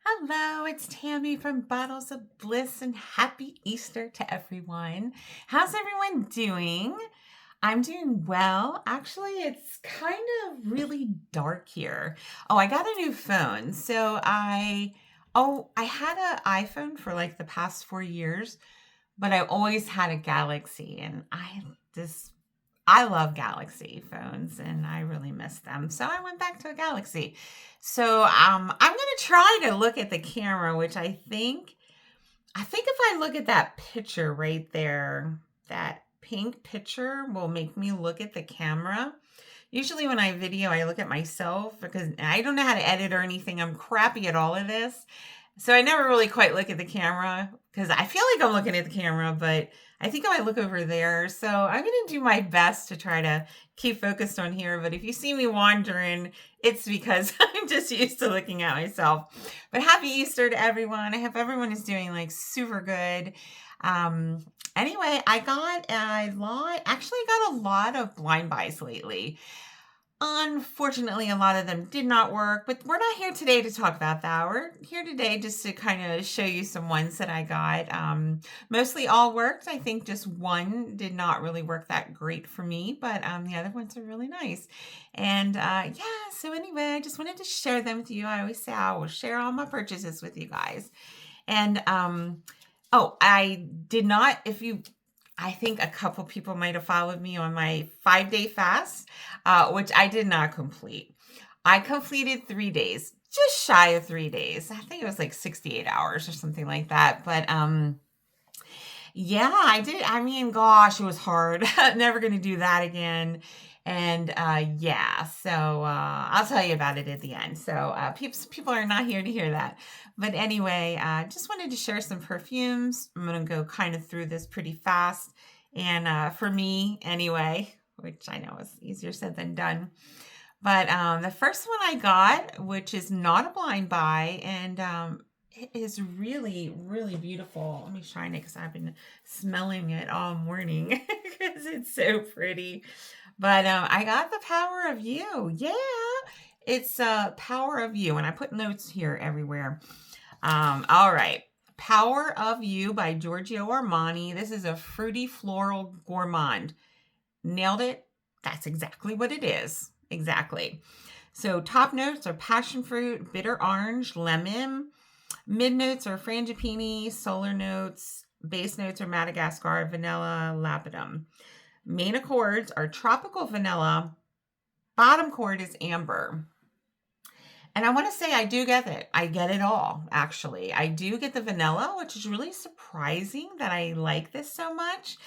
Hello, it's Tammy from Bottles of Bliss and happy Easter to everyone. How's everyone doing? I'm doing well. Actually, it's kind of really dark here. Oh, I got a new phone. I had an iPhone for like the past 4 years, but I always had a Galaxy and I love Galaxy phones and I really miss them. So I went back to a Galaxy. I'm going to try to look at the camera, which I think if I look at that picture right there, that pink picture will make me look at the camera. Usually when I video, I look at myself because I don't know how to edit or anything. I'm crappy at all of this. So I never really quite look at the camera because I feel like I'm looking at the camera, but I think I might look over there. So I'm going to do my best to try to keep focused on here. But if you see me wandering, it's because I'm just used to looking at myself. But happy Easter to everyone. I hope everyone is doing like super good. Anyway, I got a lot of blind buys lately. Unfortunately, a lot of them did not work, but we're not here today to talk about that. We're here today just to kind of show you some ones that I got. Mostly all worked. I think just one did not really work that great for me, but the other ones are really nice. So anyway, I just wanted to share them with you. I always say I will share all my purchases with you guys. And I did not, I think a couple people might have followed me on my 5-day fast, which I did not complete. I completed 3 days, just shy of 3 days. I think it was like 68 hours or something like that. But yeah, I did. I mean, gosh, it was hard. Never going to do that again. I'll tell you about it at the end. People are not here to hear that. But anyway, just wanted to share some perfumes. I'm going to go kind of through this pretty fast. And for me, anyway, which I know is easier said than done. But the first one I got, which is not a blind buy, and it is really, really beautiful. Let me shine it because I've been smelling it all morning because it's so pretty. But I got the Power of You. Yeah, it's Power of You, and I put notes here everywhere. All right. Power of You by Giorgio Armani. This is a fruity floral gourmand. Nailed it. That's exactly what it is. Exactly. So top notes are passion fruit, bitter orange, lemon. Mid notes are frangipani, solar notes. Base notes are Madagascar, vanilla, lapidum. Main accords are tropical vanilla. Bottom chord is amber. And I want to say I do get it. I get it all, actually. I do get the vanilla, which is really surprising that I like this so much.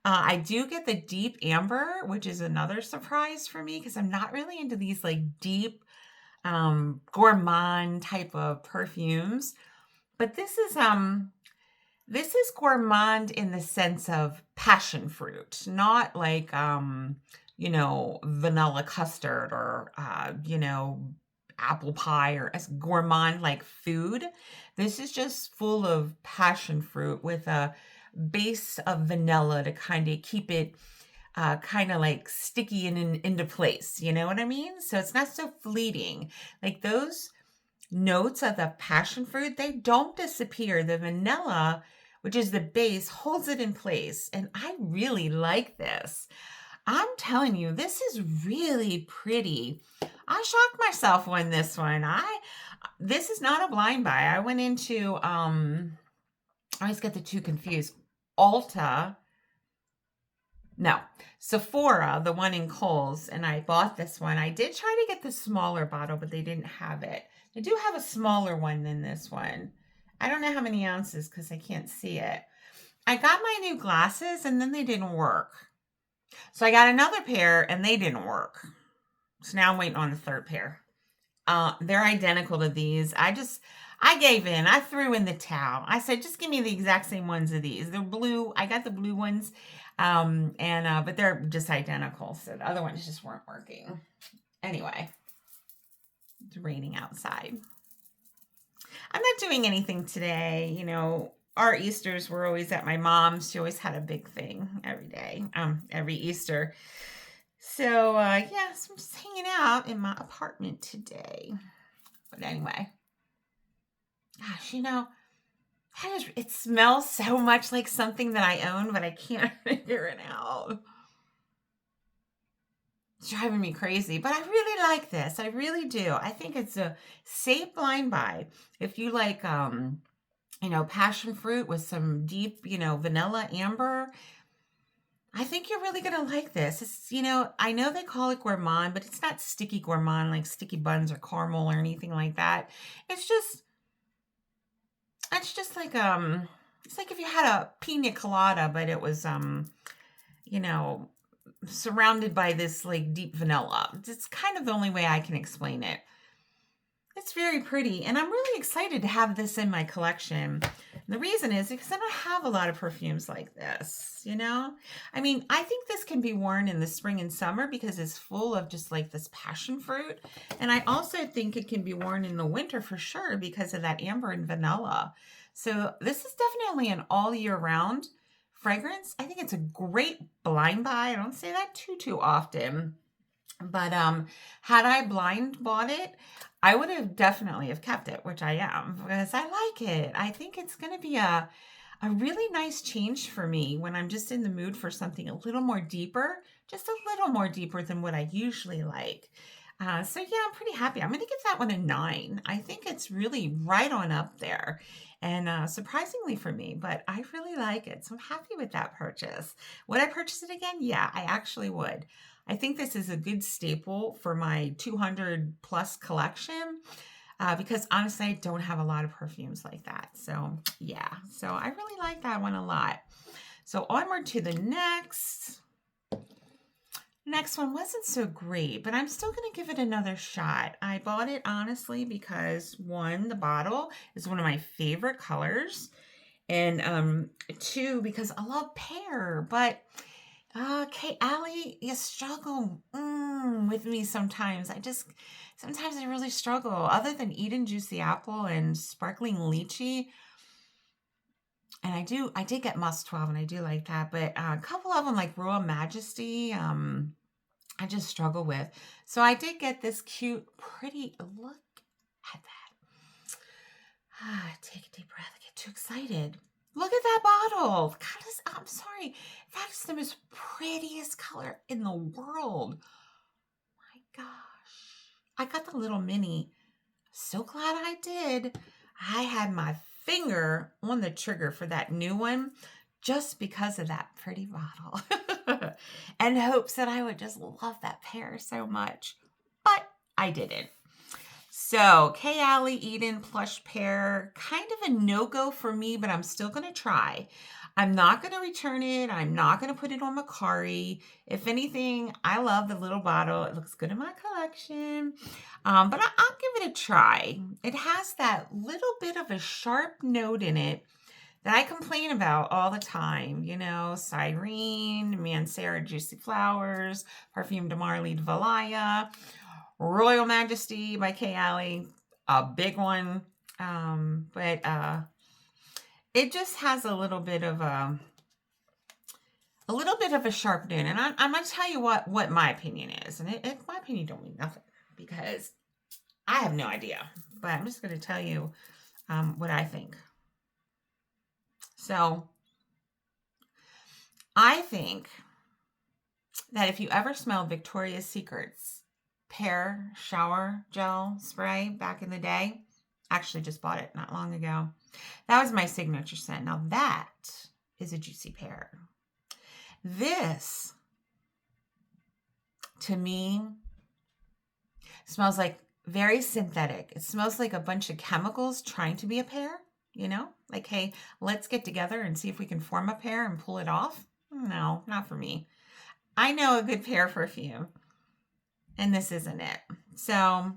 I do get the deep amber, which is another surprise for me because I'm not really into these like deep gourmand type of perfumes. But this is gourmand in the sense of passion fruit, not like vanilla custard or apple pie or as gourmand like food. This is just full of passion fruit with a base of vanilla to kind of keep it kind of like sticky and into place. You know what I mean? So it's not so fleeting. Like those notes of the passion fruit, they don't disappear. The vanilla, which is the base, holds it in place. And I really like this. I'm telling you, this is really pretty. I shocked myself when this one. This is not a blind buy. I went into I always get the two confused. Ulta. No, Sephora, the one in Kohl's, and I bought this one. I did try to get the smaller bottle, but they didn't have it. They do have a smaller one than this one. I don't know how many ounces because I can't see it. I got my new glasses and then they didn't work. So I got another pair and they didn't work. So now I'm waiting on the third pair. They're identical to these. I gave in. I threw in the towel. I said, just give me the exact same ones of these. They're blue. I got the blue ones. But they're just identical. So the other ones just weren't working. Anyway, it's raining outside. I'm not doing anything today. Our Easters were always at my mom's. She always had a big thing every day, every Easter. So I'm just hanging out in my apartment today. But anyway, Gosh, it smells so much like something that I own, but I can't figure it out. It's driving me crazy, but I really like this. I really do. I think it's a safe blind buy. If you like, passion fruit with some deep, vanilla amber, I think you're really going to like this. I know they call it gourmand, but it's not sticky gourmand like sticky buns or caramel or anything like that. It's just, it's just like, it's like if you had a pina colada, but it was, you know, surrounded by this like deep vanilla. It's kind of the only way I can explain it. It's very pretty, and I'm really excited to have this in my collection. The reason is because I don't have a lot of perfumes like this. I mean, I think this can be worn in the spring and summer because it's full of just like this passion fruit. And I also think it can be worn in the winter for sure because of that amber and vanilla. So this is definitely an all year round fragrance. I think it's a great blind buy. I don't say that too often. But had I blind bought it, I would have definitely have kept it, which I am because I like it. I think it's going to be a really nice change for me when I'm just in the mood for something a little more deeper, just a little more deeper than what I usually like. So yeah, I'm pretty happy. I'm going to give that one a 9. I think it's really right on up there. And surprisingly for me, but I really like it. So I'm happy with that purchase. Would I purchase it again? Yeah, I actually would. I think this is a good staple for my 200 plus collection because honestly, I don't have a lot of perfumes like that. So yeah, so I really like that one a lot. So onward to the next. Next one wasn't so great, but I'm still going to give it another shot. I bought it honestly because one, the bottle is one of my favorite colors, and two, because I love pear, but Kayali, you struggle with me sometimes. Sometimes I really struggle. Other than Eden Juicy Apple and Sparkling Lychee, and I did get Musk 12, and I do like that, but a couple of them like Royal Majesty, I just struggle with. So I did get this cute, pretty, look at that. Take a deep breath. I get too excited. Look at that bottle. I'm sorry. That is the most prettiest color in the world. My gosh. I got the little mini. So glad I did. I had my finger on the trigger for that new one just because of that pretty bottle and hopes that I would just love that pear so much. But I didn't. So, Kayali Eden Plush Pear, kind of a no-go for me, but I'm still going to try. I'm not going to return it. I'm not going to put it on Macari. If anything, I love the little bottle. It looks good in my collection. But I'll give it a try. It has that little bit of a sharp note in it that I complain about all the time. Cyrene, Mancera Juicy Flowers, Perfume de Marly de Valaya, Royal Majesty by Kayali, a big one. But it just has a little bit of a sharp note. And I'm going to tell you what my opinion is. And my opinion don't mean nothing because I have no idea. But I'm just going to tell you what I think. So I think that if you ever smelled Victoria's Secret's pear shower gel spray back in the day, actually just bought it not long ago. That was my signature scent. Now that is a juicy pear. This, to me, smells like very synthetic. It smells like a bunch of chemicals trying to be a pear. Like, hey, let's get together and see if we can form a pear and pull it off. No, not for me. I know a good pear perfume, and this isn't it. So,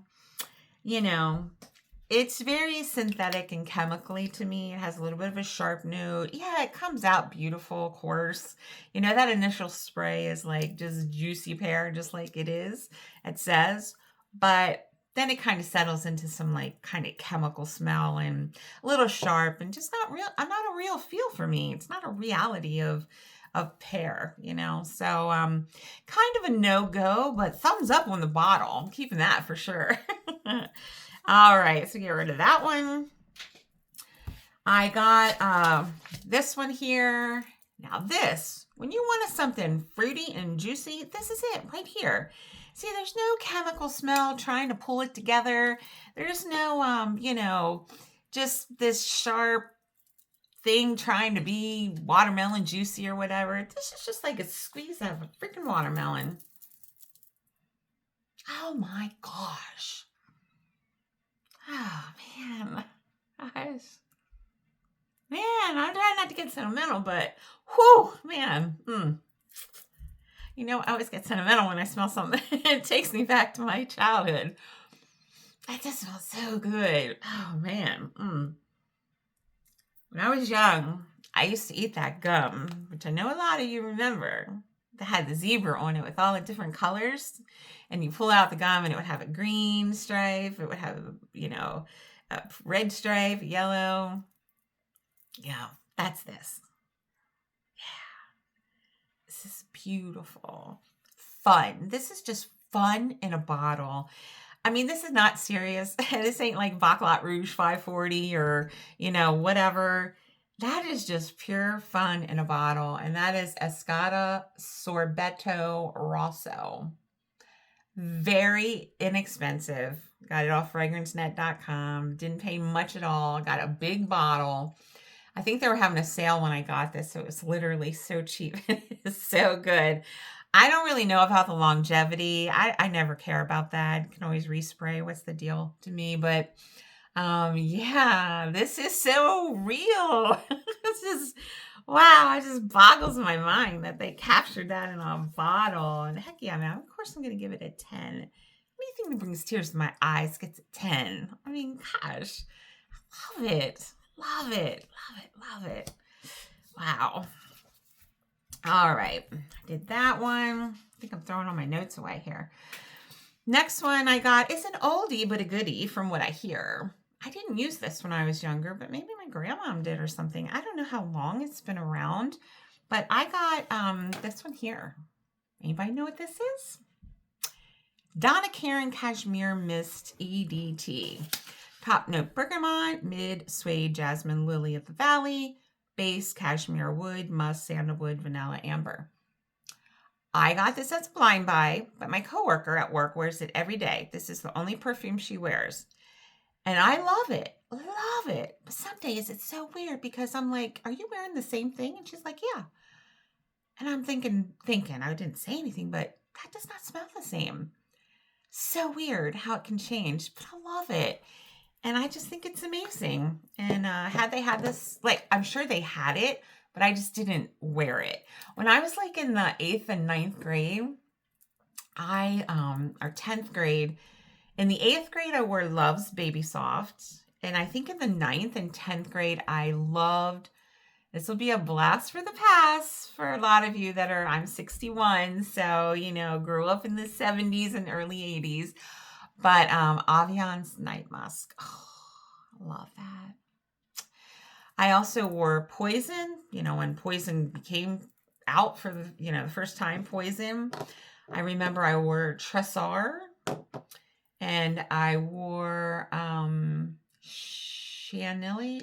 it's very synthetic and chemically to me. It has a little bit of a sharp note. Yeah, it comes out beautiful, of course. That initial spray is like just juicy pear, just like it says. But then it kind of settles into some like kind of chemical smell and a little sharp and just not a real feel for me. It's not a reality of pear, So kind of a no-go, but thumbs up on the bottle. I'm keeping that for sure. All right, so get rid of that one. I got this one here. Now this, when you want something fruity and juicy, this is it right here. See, there's no chemical smell trying to pull it together. There's no, just this sharp thing trying to be watermelon juicy or whatever. This is just like a squeeze out of a freaking watermelon. Oh my gosh. Oh man. Gosh. Man, I'm trying not to get sentimental, but whew, man. I always get sentimental when I smell something. It takes me back to my childhood. It just smells so good. Oh man. When I was young, I used to eat that gum, which I know a lot of you remember, that had the zebra on it with all the different colors. And you pull out the gum and it would have a green stripe. It would have, a red stripe, yellow. Yeah, that's this. Yeah. This is beautiful. Fun. This is just fun in a bottle. I mean, this is not serious. This ain't like Baccarat Rouge 540 or, whatever. That is just pure fun in a bottle. And that is Escada Sorbetto Rosso. Very inexpensive. Got it off fragrancenet.com. Didn't pay much at all. Got a big bottle. I think they were having a sale when I got this, so it was literally so cheap. It's so good. I don't really know about the longevity. I never care about that. You can always respray. What's the deal to me? But yeah, this is so real. This is, wow, it just boggles my mind that they captured that in a bottle. And heck yeah, man, of course I'm going to give it a 10. Anything that brings tears to my eyes gets a 10. I mean, gosh, I love it. Love it. Love it. Love it. Wow. All right. I did that one. I think I'm throwing all my notes away here. Next one I got is an oldie but a goodie from what I hear. I didn't use this when I was younger, but maybe my grandma did or something. I don't know how long it's been around, but I got this one here. Anybody know what this is? Donna Cashmere Mist EDT. Top note bergamot, mid suede jasmine lily of the valley, base cashmere wood, musk sandalwood, vanilla amber. I got this as a blind buy, but my coworker at work wears it every day. This is the only perfume she wears. And I love it. Love it. But some days it's so weird because I'm like, are you wearing the same thing? And she's like, yeah. And I'm thinking, I didn't say anything, but that does not smell the same. So weird how it can change, but I love it. And I just think it's amazing. And had they had this, like, I'm sure they had it, but I just didn't wear it. When I was like in the 8th and 9th grade, or 10th grade, in the 8th grade, I wore Love's Baby Soft. And I think in the 9th and 10th grade, I loved, this will be a blast for the past for a lot of you that are, I'm 61. So, grew up in the 70s and early 80s. But Avian's Night Musk. Oh, I love that. I also wore Poison, when Poison became out for the first time, Poison. I remember I wore Tressar and I wore Chantilly.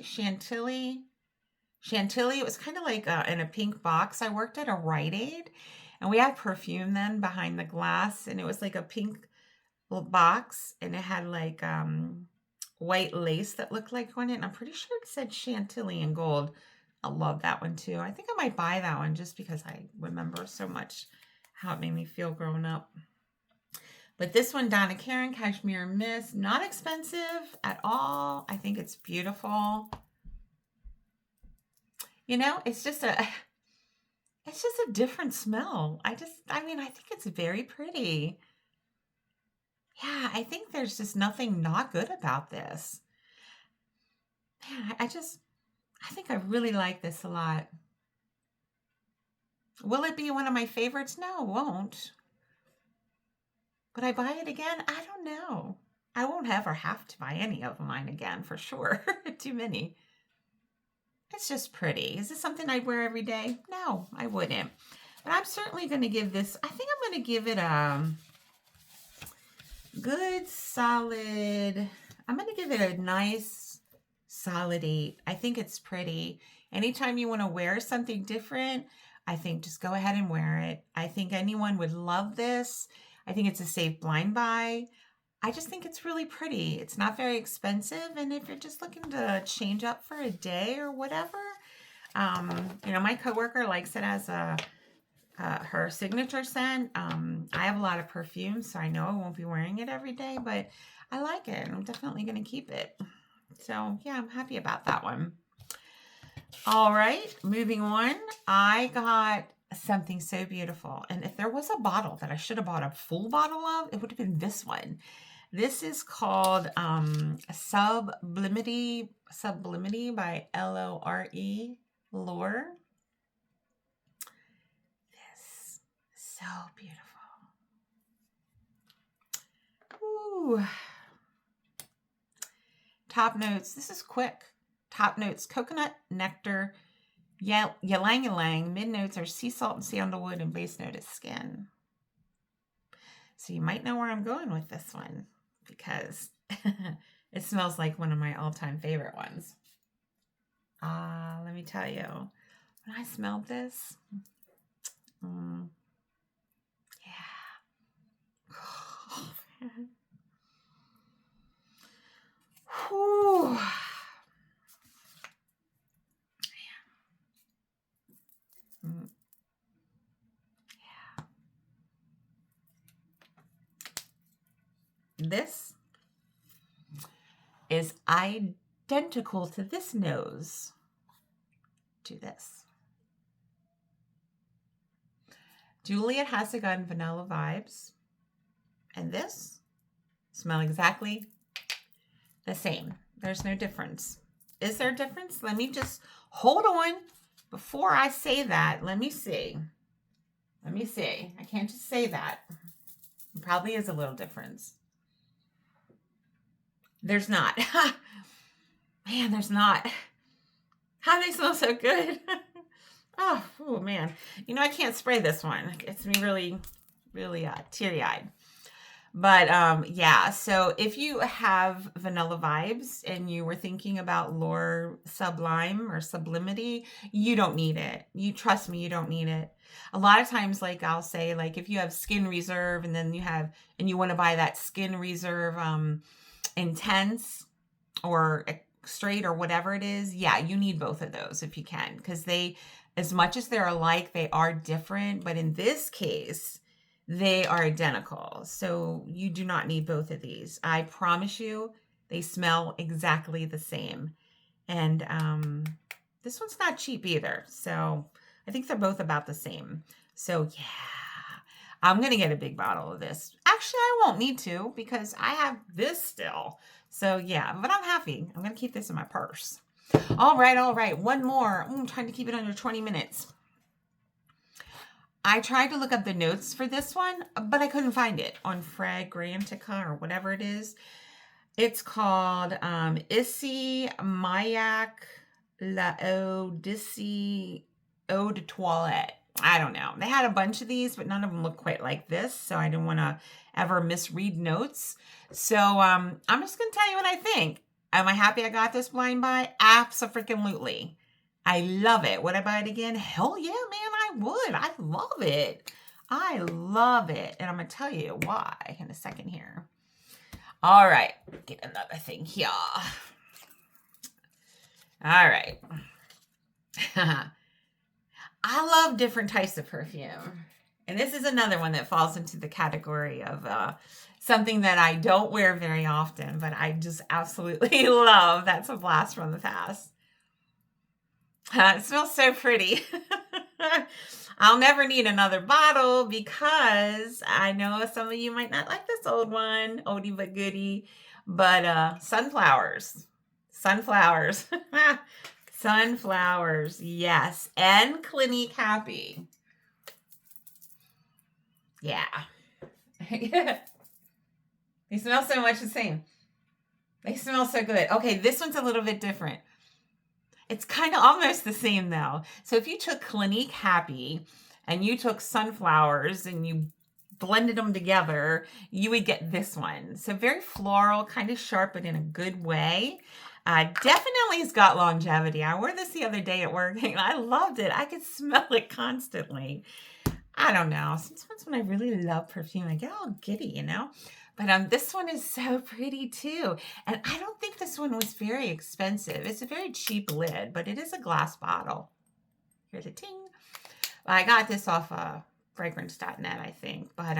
It was kind of like in a pink box. I worked at a Rite Aid and we had perfume then behind the glass and it was like a pink box and it had like white lace that looked like on it, and I'm pretty sure it said Chantilly in gold. I love that one too. I think I might buy that one just because I remember so much how it made me feel growing up. But this one, Donna Cashmere Mist, not expensive at all. I think it's beautiful. It's just a different smell. I think it's very pretty. Yeah, I think there's just nothing not good about this. Man, I think I really like this a lot. Will it be one of my favorites? No, it won't. Would I buy it again? I don't know. I won't ever have to buy any of mine again, for sure. Too many. It's just pretty. Is this something I'd wear every day? No, I wouldn't. But I'm certainly going to give this, I think I'm going to give it a good solid, I'm going to give it a nice solid 8. I think it's pretty. Anytime you want to wear something different, I think just go ahead and wear it. I think anyone would love this. I think it's a safe blind buy. I just think it's really pretty. It's not very expensive. And if you're just looking to change up for a day or whatever, my coworker likes it as her signature scent. I have a lot of perfumes, so I know I won't be wearing it every day, but I like it. I'm definitely going to keep it. So yeah, I'm happy about that one. All right, moving on. I got something so beautiful. And if there was a bottle that I should have bought a full bottle of, it would have been this one. This is called Sublimity by Lore. This so beautiful. Ooh. Top notes. This is quick. Top notes: coconut, nectar, ylang ylang. Mid notes are sea salt and sandalwood, and base note is skin. So you might know where I'm going with this one because it smells like one of my all-time favorite ones. Let me tell you, when I smelled this, yeah. Oh, man. Whew. Yeah. This is identical to this nose to this. Juliet has a gun vanilla vibes, and this smell exactly the same. There's no difference. Is there a difference? Let me just hold on before I say that. Let me see. I can't just say that. There probably is a little difference. There's not. Man, there's not. How do they smell so good? Oh man. I can't spray this one. It gets me really, really teary-eyed. But yeah, so if you have vanilla vibes and you were thinking about Lore Sublime or Sublimity, you don't need it. You trust me, you don't need it. A lot of times, like I'll say, like if you have Skin Reserve and then you want to buy that Skin Reserve Intense or Straight or whatever it is, yeah, you need both of those if you can, because they, as much as they're alike, they are different. But in this case, they are identical. So you do not need both of these. I promise you, they smell exactly the same. And this one's not cheap either. So I think they're both about the same. So yeah, I'm going to get a big bottle of this. Actually, I won't need to because I have this still. So yeah, but I'm happy. I'm going to keep this in my purse. All right. One more. I'm trying to keep it under 20 minutes. I tried to look up the notes for this one, but I couldn't find it on Fragrantica or whatever it is. It's called Issy Mayak La Odyssey Eau de Toilette. I don't know. They had a bunch of these, but none of them look quite like this, so I didn't want to ever misread notes. So I'm just going to tell you what I think. Am I happy I got this blind buy? Abso-freaking-lutely. I love it. Would I buy it again? Hell yeah, man, I would. I love it. I love it. And I'm going to tell you why in a second here. All right. Get another thing here. All right. I love different types of perfume. And this is another one that falls into the category of something that I don't wear very often, but I just absolutely love. That's a blast from the past. It smells so pretty. I'll never need another bottle because I know some of you might not like this old one, oldie but goodie, but sunflowers, sunflowers, yes, and Clinique Happy. Yeah. They smell so much the same. They smell so good. Okay, this one's a little bit different. It's kind of almost the same though. So if you took Clinique Happy and you took sunflowers and you blended them together, you would get this one. So very floral, kind of sharp, but in a good way. Definitely has got longevity. I wore this the other day at work and I loved it. I could smell it constantly. I don't know. Sometimes when I really love perfume, I get all giddy, you know? But this one is so pretty too. And I don't think this one was very expensive. It's a very cheap lid, but it is a glass bottle. Here's a ting. I got this off fragrance.net, I think. But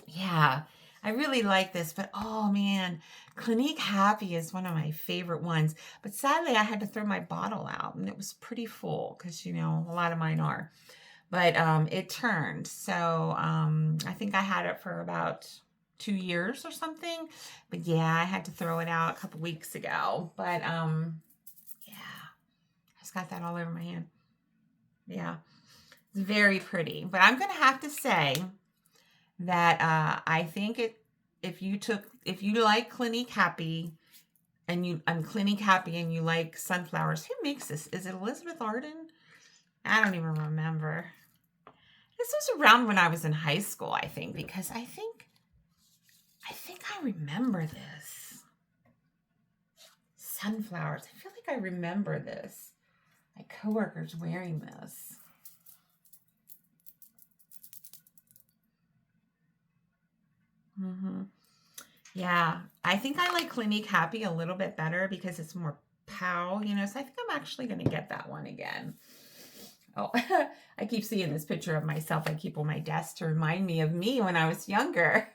yeah, I really like this. But oh man, Clinique Happy is one of my favorite ones. But sadly, I had to throw my bottle out and it was pretty full because, you know, a lot of mine are. But it turned. So I think I had it for about 2 years or something. But yeah, I had to throw it out a couple weeks ago. But yeah, I just got that all over my hand. Yeah, it's very pretty. But I'm going to have to say that I think if you like Clinique Happy I'm Clinique Happy and you like sunflowers, who makes this? Is it Elizabeth Arden? I don't even remember. This was around when I was in high school, I think, because I think I remember this. Sunflowers. I feel like I remember this. My coworker's wearing this. Yeah, I think I like Clinique Happy a little bit better because it's more pow, you know, so I think I'm actually going to get that one again. Oh, I keep seeing this picture of myself. I keep on my desk to remind me of me when I was younger.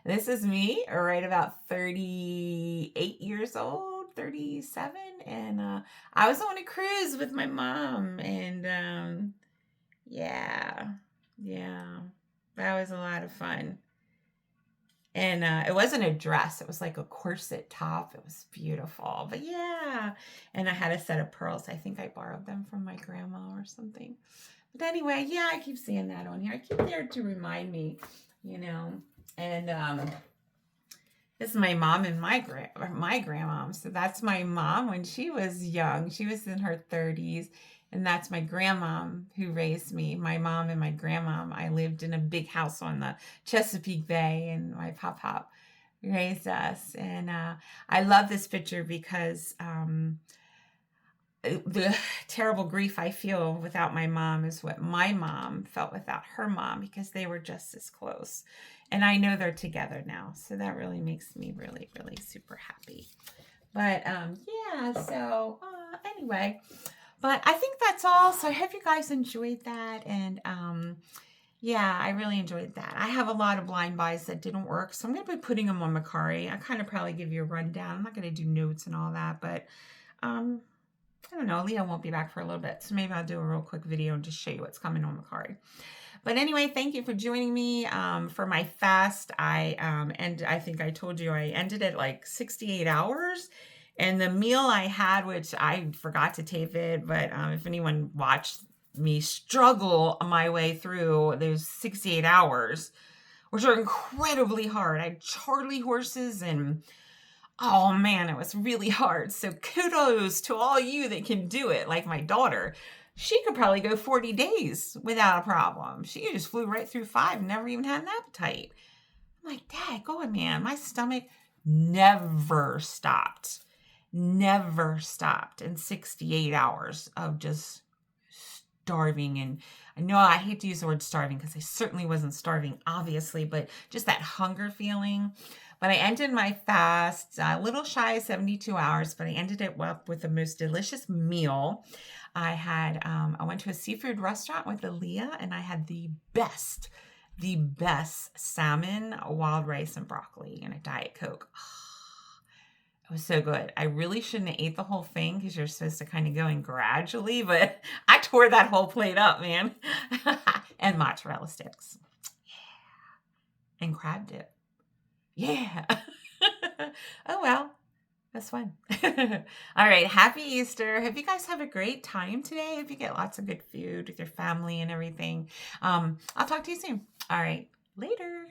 This is me, right about 38 years old, 37. And I was on a cruise with my mom. And yeah, that was a lot of fun. And it wasn't a dress. It was like a corset top. It was beautiful. But yeah. And I had a set of pearls. I think I borrowed them from my grandma or something. But anyway, yeah, I keep seeing that on here. I keep there to remind me, you know. And this is my mom and my grandmom. So that's my mom when she was young. She was in her 30s. And that's my grandmom who raised me. My mom and my grandmom. I lived in a big house on the Chesapeake Bay, and my pop raised us. And I love this picture because the terrible grief I feel without my mom is what my mom felt without her mom, because they were just as close. And I know they're together now. So that really makes me really, really super happy. But yeah, so anyway. But I think that's all. So I hope you guys enjoyed that. And yeah, I really enjoyed that. I have a lot of blind buys that didn't work. So I'm going to be putting them on Macari. I kind of probably give you a rundown. I'm not going to do notes and all that. But I don't know. Leah won't be back for a little bit. So maybe I'll do a real quick video and just show you what's coming on Macari. But anyway, thank you for joining me for my fast. And I think I told you I ended at like 68 hours. And the meal I had, which I forgot to tape it, but if anyone watched me struggle my way through those 68 hours, which are incredibly hard. I had Charlie horses and, oh man, it was really hard. So kudos to all you that can do it, like my daughter. She could probably go 40 days without a problem. She just flew right through 5 and never even had an appetite. I'm like, Dad, go on, man. My stomach never stopped. Never stopped in 68 hours of just starving. And I know I hate to use the word starving because I certainly wasn't starving, obviously, but just that hunger feeling. But I ended my fast a little shy of 72 hours, but I ended it up with the most delicious meal. I went to a seafood restaurant with Aaliyah, and I had the best salmon, wild rice, and broccoli, and a Diet Coke. It was so good. I really shouldn't have ate the whole thing because you're supposed to kind of go in gradually, but I tore that whole plate up, man. And mozzarella sticks. Yeah. And crab dip. Yeah. Oh, well. That's fun. All right. Happy Easter. Hope you guys have a great time today. Hope you get lots of good food with your family and everything. I'll talk to you soon. All right. Later.